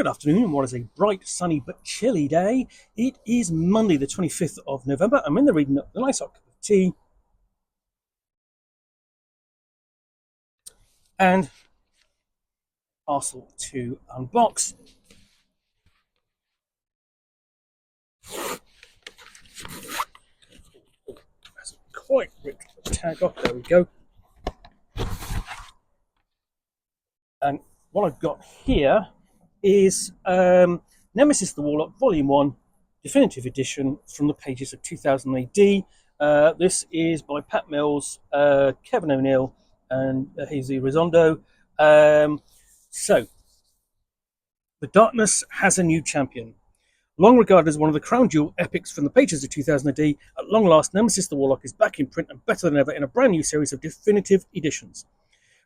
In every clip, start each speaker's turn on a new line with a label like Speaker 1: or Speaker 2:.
Speaker 1: Good afternoon, and what is a bright, sunny but chilly day. It is Monday, the 25th of November. I'm in the reading up the nice hot cup of tea and parcel to unbox. That's quite ripped the tag off. There we go. And what I've got here is Nemesis the Warlock, Volume 1, Definitive Edition from the pages of 2000 AD. This is by Pat Mills, Kevin O'Neill, and Hazy Redondo. So, The Darkness has a new champion. Long regarded as one of the crown jewel epics from the pages of 2000 AD, at long last, Nemesis the Warlock is back in print and better than ever in a brand new series of definitive editions.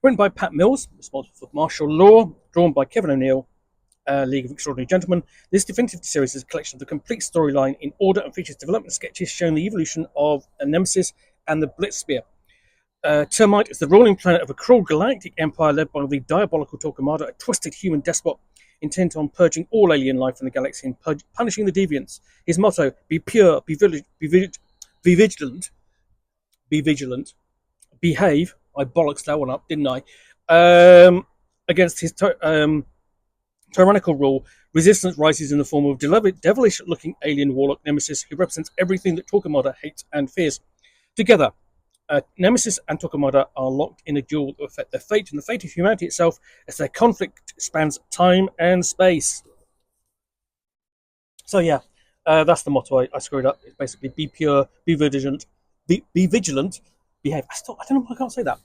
Speaker 1: Written by Pat Mills, responsible for martial law, drawn by Kevin O'Neill, League of Extraordinary Gentlemen. This definitive series is a collection of the complete storyline in order and features development sketches showing the evolution of Nemesis and the Blitzspear. Termite is the ruling planet of a cruel galactic empire led by the diabolical Torquemada, a twisted human despot intent on purging all alien life in the galaxy and punishing the deviants. His motto: be pure, be vigilant, behave. I bollocks that one up, didn't I? Against his tyrannical rule, resistance rises in the form of devilish-looking alien warlock Nemesis, who represents everything that Torquemada hates and fears. Together, Nemesis and Torquemada are locked in a duel that will affect their fate and the fate of humanity itself, as their conflict spans time and space. So yeah, that's the motto. I screwed up. It's basically be pure, be vigilant, be vigilant, behave. I don't know why I can't say that.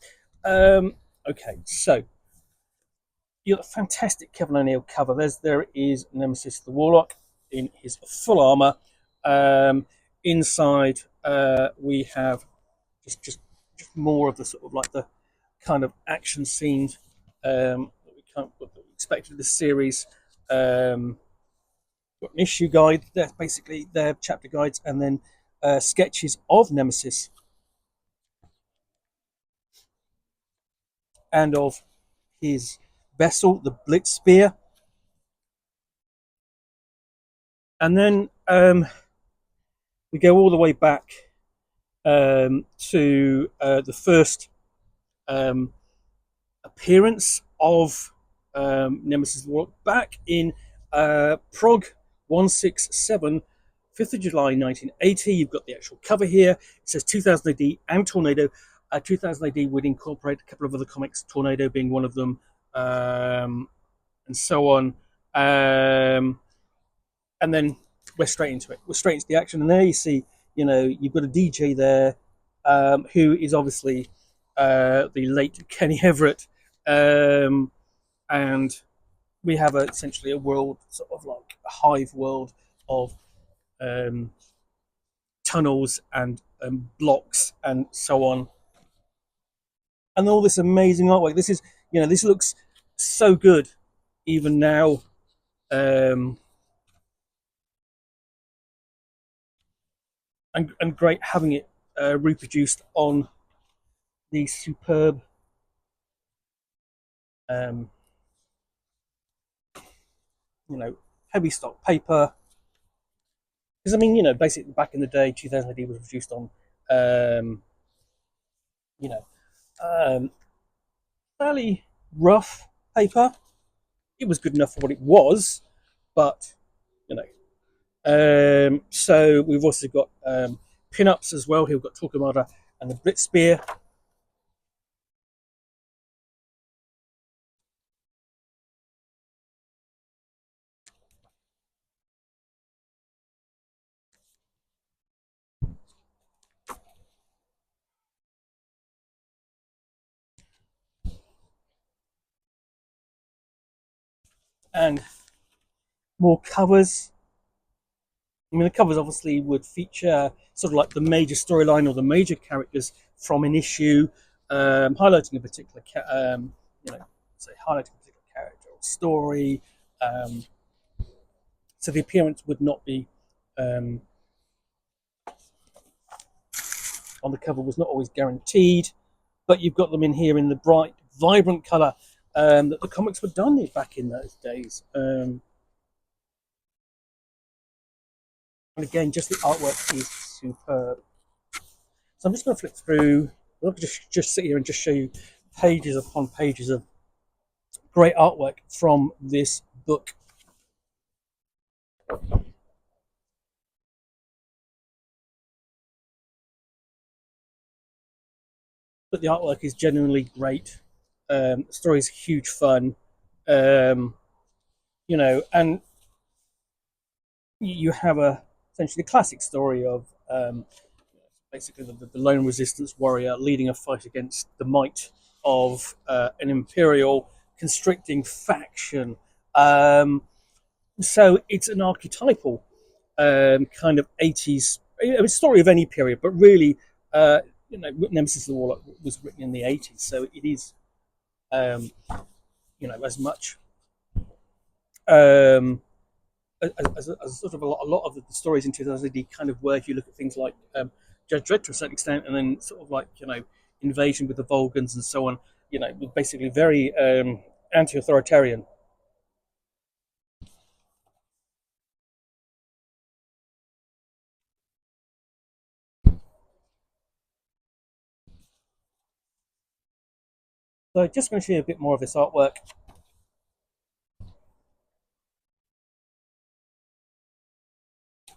Speaker 1: Okay, so you got a fantastic Kevin O'Neill cover. There is Nemesis the Warlock in his full armor. Inside, we have just more of the sort of like the kind of action scenes that we expected of this series. Got an issue guide. They're basically their chapter guides, and then sketches of Nemesis and of his vessel, the Blitzspear. And then we go all the way back to the first appearance of Nemesis Warlock back in Prog 167, 5th of July 1980. You've got the actual cover here. It says 2000 AD and Tornado. 2000 AD would incorporate a couple of other comics, Tornado being one of them, and so on. And then we're straight into it. We're straight into the action. And there you see, you've got a DJ there who is obviously the late Kenny Everett. And we have essentially a world, sort of like a hive world of tunnels and blocks and so on. And all this amazing artwork. This looks so good even now. And great having it reproduced on the superb heavy stock paper. Because basically back in the day, 2000 AD was produced on fairly rough paper. It was good enough for what it was, but so we've also got pin-ups as well. Here we've got Torquemada and the Blitzspear. And more covers. The covers obviously would feature sort of like the major storyline or the major characters from an issue, highlighting a particular, highlighting a particular character or story. So the appearance would not be on the cover was not always guaranteed, but you've got them in here in the bright, vibrant colour that the comics were done back in those days. And again, just the artwork is superb. So I'm just going to flip through. I'll just sit here and just show you pages upon pages of great artwork from this book. But the artwork is genuinely great. The story is huge fun. Um, and you have a essentially a classic story of basically the lone resistance warrior leading a fight against the might of an imperial constricting faction. So it's an archetypal kind of 80s story of any period, but really, Nemesis the Warlock was written in the 80s, so it is, um, as much um, as sort of a lot of the stories in 2000 AD kind of were. If you look at things like Judge Dredd to a certain extent, and then sort of like Invasion with the Volgans and so on, basically very anti-authoritarian. So just going to show you a bit more of this artwork.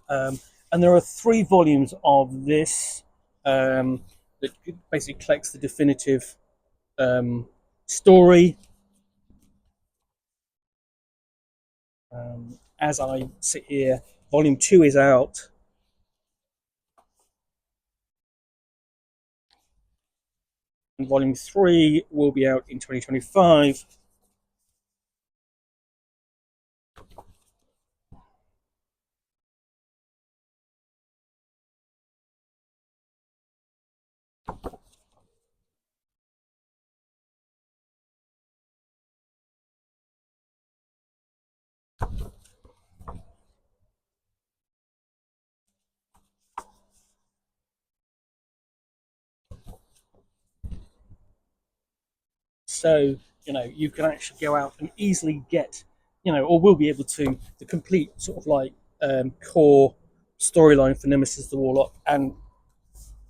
Speaker 1: And there are 3 volumes of this that basically collects the definitive story. As I sit here, volume 2 is out. And volume 3 will be out in 2025. So, you can actually go out and easily get, or will be able to, the complete sort of like core storyline for Nemesis the Warlock and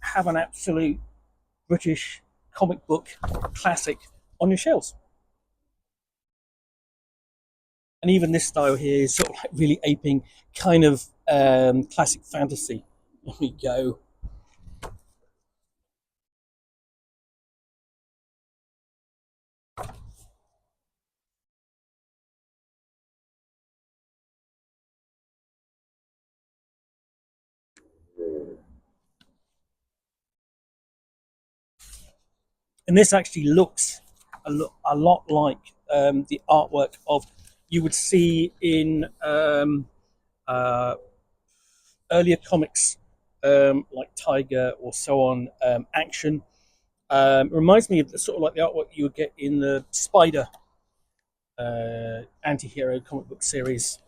Speaker 1: have an absolute British comic book classic on your shelves. And even this style here is sort of like really aping kind of classic fantasy. There we go. And this actually looks a lot like the artwork of you would see in uh, earlier comics like Tiger or so on, action. It reminds me of sort of like the artwork you would get in the Spider anti-hero comic book series.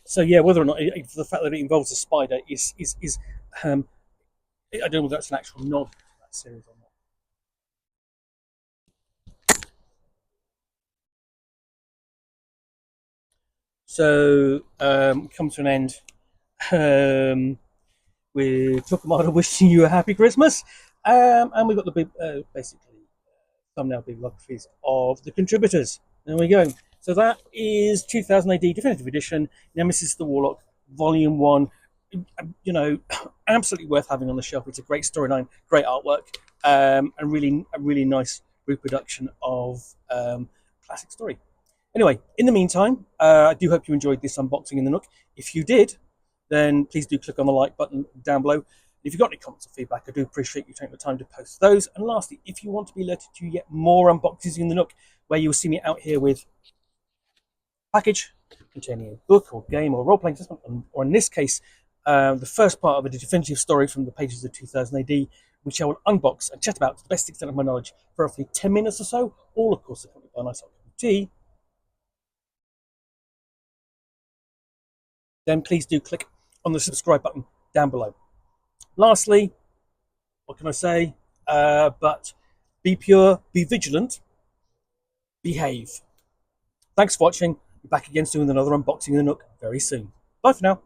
Speaker 1: So yeah, whether or not the fact that it involves a spider is um, I don't know if that's an actual nod to that series or not. So come to an end um, with Tuckamada wishing you a happy Christmas, and we've got the big basically thumbnail bibliographies of the contributors. There we go. So that is 2000 AD Definitive Edition, Nemesis the Warlock, Volume 1. Absolutely worth having on the shelf. It's a great storyline, great artwork, and really a really nice reproduction of classic story. Anyway, in the meantime, I do hope you enjoyed this unboxing in the Nook. If you did, then please do click on the like button down below. If you've got any comments or feedback, I do appreciate you taking the time to post those. And lastly, if you want to be alerted to yet more unboxings in the Nook, where you will see me out here with a package containing a book or game or role-playing system, or in this case, the first part of a definitive story from the pages of 2000 AD, which I will unbox and chat about to the best extent of my knowledge for roughly 10 minutes or so, all of course accompanied by a nice hot cup of tea. Then please do click on the subscribe button down below. Lastly, what can I say? But be pure, be vigilant, behave. Thanks for watching. Be back again soon with another unboxing of the Nook very soon. Bye for now.